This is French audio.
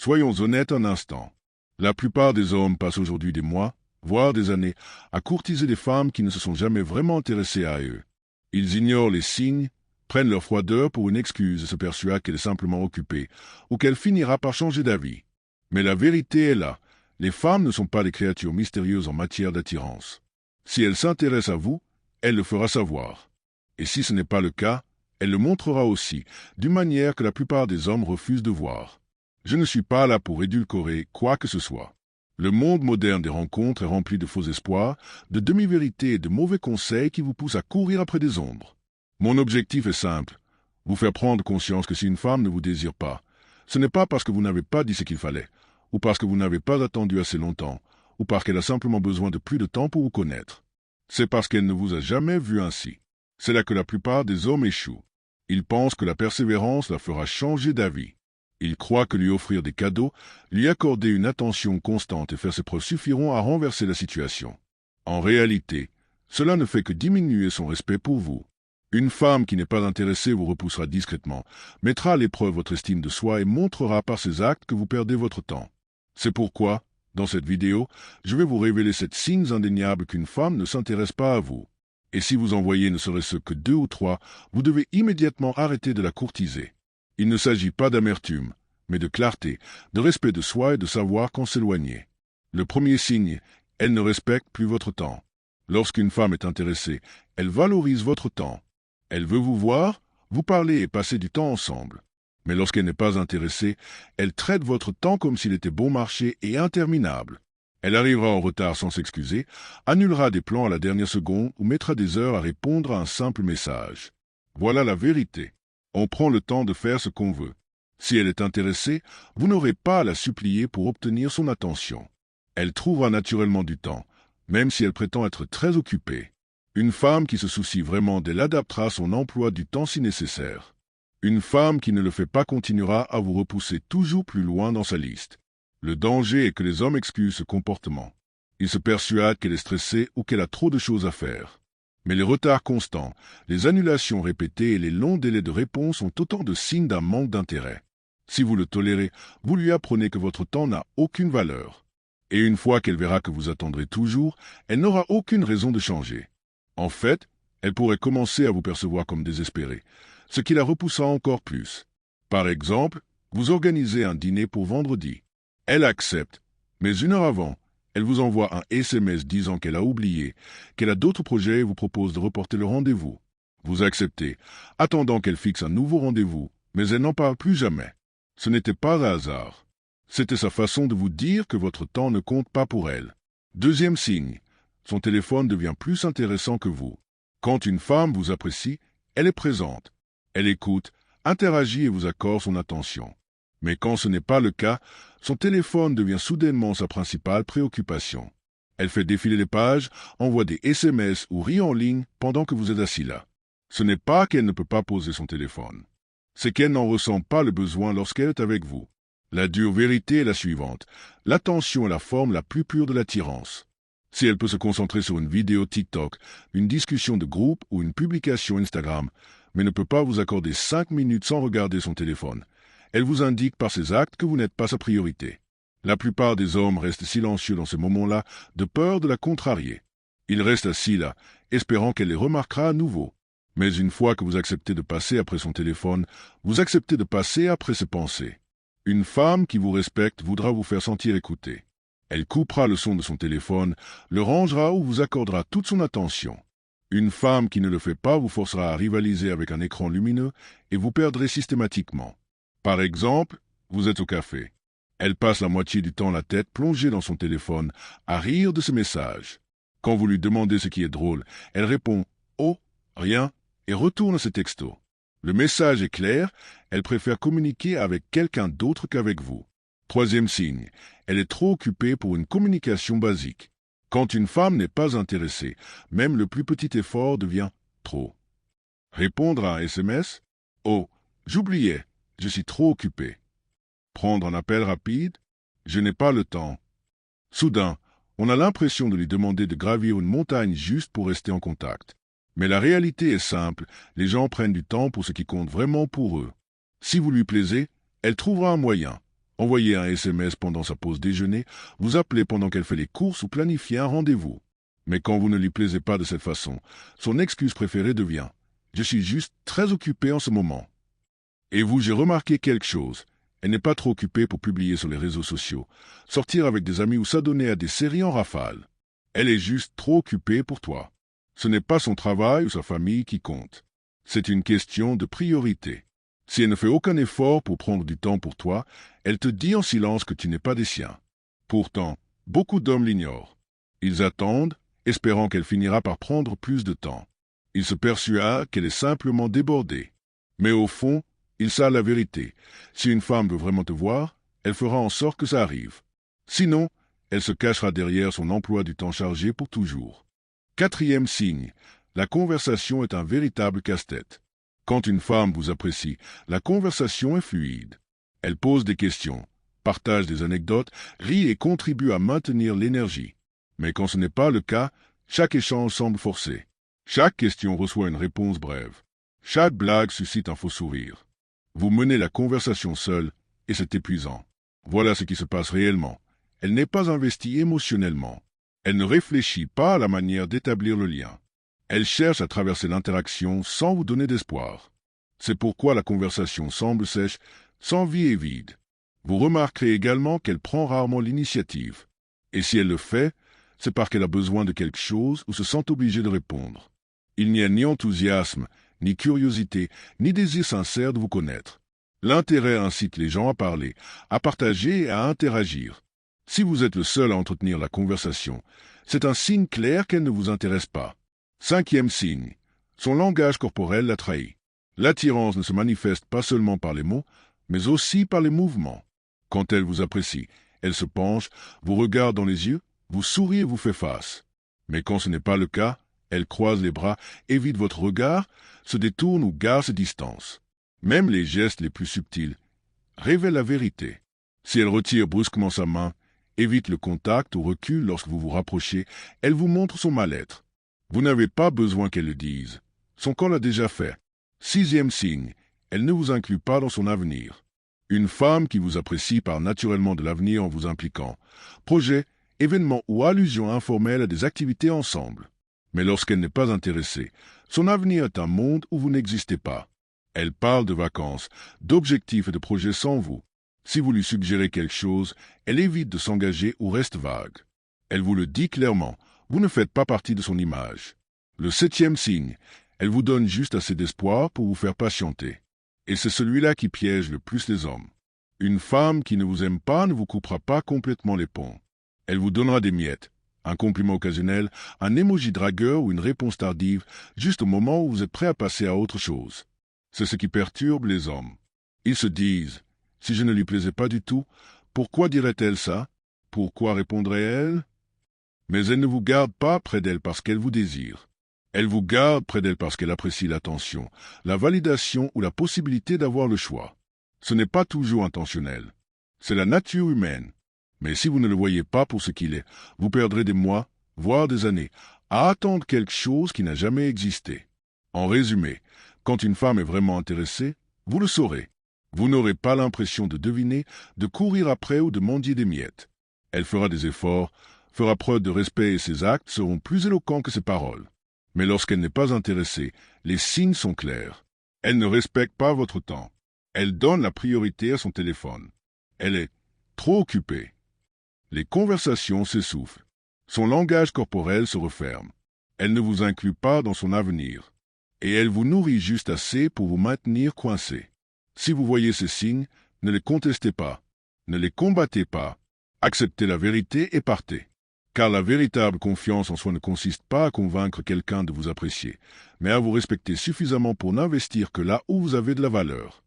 Soyons honnêtes un instant. La plupart des hommes passent aujourd'hui des mois, voire des années, à courtiser des femmes qui ne se sont jamais vraiment intéressées à eux. Ils ignorent les signes, prennent leur froideur pour une excuse et se persuadent qu'elle est simplement occupée, ou qu'elle finira par changer d'avis. Mais la vérité est là. Les femmes ne sont pas des créatures mystérieuses en matière d'attirance. Si elle s'intéresse à vous, elle le fera savoir. Et si ce n'est pas le cas, elle le montrera aussi, d'une manière que la plupart des hommes refusent de voir. Je ne suis pas là pour édulcorer quoi que ce soit. Le monde moderne des rencontres est rempli de faux espoirs, de demi-vérités et de mauvais conseils qui vous poussent à courir après des ombres. Mon objectif est simple, vous faire prendre conscience que si une femme ne vous désire pas, ce n'est pas parce que vous n'avez pas dit ce qu'il fallait, ou parce que vous n'avez pas attendu assez longtemps, ou parce qu'elle a simplement besoin de plus de temps pour vous connaître. C'est parce qu'elle ne vous a jamais vu ainsi. C'est là que la plupart des hommes échouent. Ils pensent que la persévérance la fera changer d'avis. Ils croient que lui offrir des cadeaux, lui accorder une attention constante et faire ses preuves suffiront à renverser la situation. En réalité, cela ne fait que diminuer son respect pour vous. Une femme qui n'est pas intéressée vous repoussera discrètement, mettra à l'épreuve votre estime de soi et montrera par ses actes que vous perdez votre temps. C'est pourquoi, dans cette vidéo, je vais vous révéler 7 signes indéniables qu'une femme ne s'intéresse pas à vous. Et si vous en voyez ne serait-ce que 2 ou 3, vous devez immédiatement arrêter de la courtiser. Il ne s'agit pas d'amertume, mais de clarté, de respect de soi et de savoir quand s'éloigner. Le premier signe, elle ne respecte plus votre temps. Lorsqu'une femme est intéressée, elle valorise votre temps. Elle veut vous voir, vous parler et passer du temps ensemble. Mais lorsqu'elle n'est pas intéressée, elle traite votre temps comme s'il était bon marché et interminable. Elle arrivera en retard sans s'excuser, annulera des plans à la dernière seconde ou mettra des heures à répondre à un simple message. Voilà la vérité. On prend le temps de faire ce qu'on veut. Si elle est intéressée, vous n'aurez pas à la supplier pour obtenir son attention. Elle trouvera naturellement du temps, même si elle prétend être très occupée. Une femme qui se soucie vraiment d'elle adaptera son emploi du temps si nécessaire. Une femme qui ne le fait pas continuera à vous repousser toujours plus loin dans sa liste. Le danger est que les hommes excusent ce comportement. Ils se persuadent qu'elle est stressée ou qu'elle a trop de choses à faire. Mais les retards constants, les annulations répétées et les longs délais de réponse sont autant de signes d'un manque d'intérêt. Si vous le tolérez, vous lui apprenez que votre temps n'a aucune valeur. Et une fois qu'elle verra que vous attendrez toujours, elle n'aura aucune raison de changer. En fait, elle pourrait commencer à vous percevoir comme désespéré, ce qui la repoussera encore plus. Par exemple, vous organisez un dîner pour vendredi. Elle accepte, mais une heure avant, elle vous envoie un SMS disant qu'elle a oublié, qu'elle a d'autres projets et vous propose de reporter le rendez-vous. Vous acceptez, attendant qu'elle fixe un nouveau rendez-vous, mais elle n'en parle plus jamais. Ce n'était pas un hasard. C'était sa façon de vous dire que votre temps ne compte pas pour elle. Deuxième signe, son téléphone devient plus intéressant que vous. Quand une femme vous apprécie, elle est présente. Elle écoute, interagit et vous accorde son attention. Mais quand ce n'est pas le cas, son téléphone devient soudainement sa principale préoccupation. Elle fait défiler les pages, envoie des SMS ou rit en ligne pendant que vous êtes assis là. Ce n'est pas qu'elle ne peut pas poser son téléphone. C'est qu'elle n'en ressent pas le besoin lorsqu'elle est avec vous. La dure vérité est la suivante. L'attention est la forme la plus pure de l'attirance. Si elle peut se concentrer sur une vidéo TikTok, une discussion de groupe ou une publication Instagram, mais ne peut pas vous accorder 5 minutes sans regarder son téléphone, elle vous indique par ses actes que vous n'êtes pas sa priorité. La plupart des hommes restent silencieux dans ces moments-là, de peur de la contrarier. Ils restent assis là, espérant qu'elle les remarquera à nouveau. Mais une fois que vous acceptez de passer après son téléphone, vous acceptez de passer après ses pensées. Une femme qui vous respecte voudra vous faire sentir écouté. Elle coupera le son de son téléphone, le rangera ou vous accordera toute son attention. Une femme qui ne le fait pas vous forcera à rivaliser avec un écran lumineux et vous perdrez systématiquement. Par exemple, vous êtes au café. Elle passe la moitié du temps la tête plongée dans son téléphone, à rire de ses messages. Quand vous lui demandez ce qui est drôle, elle répond « Oh, rien » et retourne ses textos. Le message est clair, elle préfère communiquer avec quelqu'un d'autre qu'avec vous. Troisième signe, elle est trop occupée pour une communication basique. Quand une femme n'est pas intéressée, même le plus petit effort devient trop. Répondre à un SMS? Oh, j'oubliais, je suis trop occupé. Prendre un appel rapide? Je n'ai pas le temps. Soudain, on a l'impression de lui demander de gravir une montagne juste pour rester en contact. Mais la réalité est simple, les gens prennent du temps pour ce qui compte vraiment pour eux. Si vous lui plaisez, elle trouvera un moyen. envoyer un SMS pendant sa pause déjeuner, vous appeler pendant qu'elle fait les courses ou planifier un rendez-vous. Mais quand vous ne lui plaisez pas de cette façon, son excuse préférée devient « Je suis juste très occupé en ce moment ». Et vous, j'ai remarqué quelque chose. Elle n'est pas trop occupée pour publier sur les réseaux sociaux, sortir avec des amis ou s'adonner à des séries en rafale. Elle est juste trop occupée pour toi. Ce n'est pas son travail ou sa famille qui compte. C'est une question de priorité. Si elle ne fait aucun effort pour prendre du temps pour toi, elle te dit en silence que tu n'es pas des siens. Pourtant, beaucoup d'hommes l'ignorent. Ils attendent, espérant qu'elle finira par prendre plus de temps. Ils se persuadent qu'elle est simplement débordée. Mais au fond, ils savent la vérité. Si une femme veut vraiment te voir, elle fera en sorte que ça arrive. Sinon, elle se cachera derrière son emploi du temps chargé pour toujours. 4e signe, la conversation est un véritable casse-tête. Quand une femme vous apprécie, la conversation est fluide. Elle pose des questions, partage des anecdotes, rit et contribue à maintenir l'énergie. Mais quand ce n'est pas le cas, chaque échange semble forcé. Chaque question reçoit une réponse brève. Chaque blague suscite un faux sourire. Vous menez la conversation seule et c'est épuisant. Voilà ce qui se passe réellement. Elle n'est pas investie émotionnellement. Elle ne réfléchit pas à la manière d'établir le lien. Elle cherche à traverser l'interaction sans vous donner d'espoir. C'est pourquoi la conversation semble sèche, sans vie et vide. Vous remarquerez également qu'elle prend rarement l'initiative. Et si elle le fait, c'est parce qu'elle a besoin de quelque chose ou se sent obligée de répondre. Il n'y a ni enthousiasme, ni curiosité, ni désir sincère de vous connaître. L'intérêt incite les gens à parler, à partager et à interagir. Si vous êtes le seul à entretenir la conversation, c'est un signe clair qu'elle ne vous intéresse pas. 5e signe, son langage corporel la trahit. L'attirance ne se manifeste pas seulement par les mots, mais aussi par les mouvements. Quand elle vous apprécie, elle se penche, vous regarde dans les yeux, vous sourit et vous fait face. Mais quand ce n'est pas le cas, elle croise les bras, évite votre regard, se détourne ou garde ses distances. Même les gestes les plus subtils révèlent la vérité. Si elle retire brusquement sa main, évite le contact ou recule lorsque vous vous rapprochez, elle vous montre son mal-être. Vous n'avez pas besoin qu'elle le dise. Son corps l'a déjà fait. 6e signe, elle ne vous inclut pas dans son avenir. Une femme qui vous apprécie part naturellement de l'avenir en vous impliquant. Projets, événements ou allusions informelles à des activités ensemble. Mais lorsqu'elle n'est pas intéressée, son avenir est un monde où vous n'existez pas. Elle parle de vacances, d'objectifs et de projets sans vous. Si vous lui suggérez quelque chose, elle évite de s'engager ou reste vague. Elle vous le dit clairement, vous ne faites pas partie de son image. Le 7e signe, elle vous donne juste assez d'espoir pour vous faire patienter. Et c'est celui-là qui piège le plus les hommes. Une femme qui ne vous aime pas ne vous coupera pas complètement les ponts. Elle vous donnera des miettes, un compliment occasionnel, un emoji dragueur ou une réponse tardive, juste au moment où vous êtes prêt à passer à autre chose. C'est ce qui perturbe les hommes. Ils se disent, si je ne lui plaisais pas du tout, pourquoi dirait-elle ça? Pourquoi répondrait-elle? Mais elle ne vous garde pas près d'elle parce qu'elle vous désire. Elle vous garde près d'elle parce qu'elle apprécie l'attention, la validation ou la possibilité d'avoir le choix. Ce n'est pas toujours intentionnel. C'est la nature humaine. Mais si vous ne le voyez pas pour ce qu'il est, vous perdrez des mois, voire des années, à attendre quelque chose qui n'a jamais existé. En résumé, quand une femme est vraiment intéressée, vous le saurez. Vous n'aurez pas l'impression de deviner, de courir après ou de mendier des miettes. Elle fera des efforts, fera preuve de respect et ses actes seront plus éloquents que ses paroles. Mais lorsqu'elle n'est pas intéressée, les signes sont clairs. Elle ne respecte pas votre temps. Elle donne la priorité à son téléphone. Elle est trop occupée. Les conversations s'essoufflent. Son langage corporel se referme. Elle ne vous inclut pas dans son avenir. Et elle vous nourrit juste assez pour vous maintenir coincé. Si vous voyez ces signes, ne les contestez pas. Ne les combattez pas. Acceptez la vérité et partez. Car la véritable confiance en soi ne consiste pas à convaincre quelqu'un de vous apprécier, mais à vous respecter suffisamment pour n'investir que là où vous avez de la valeur.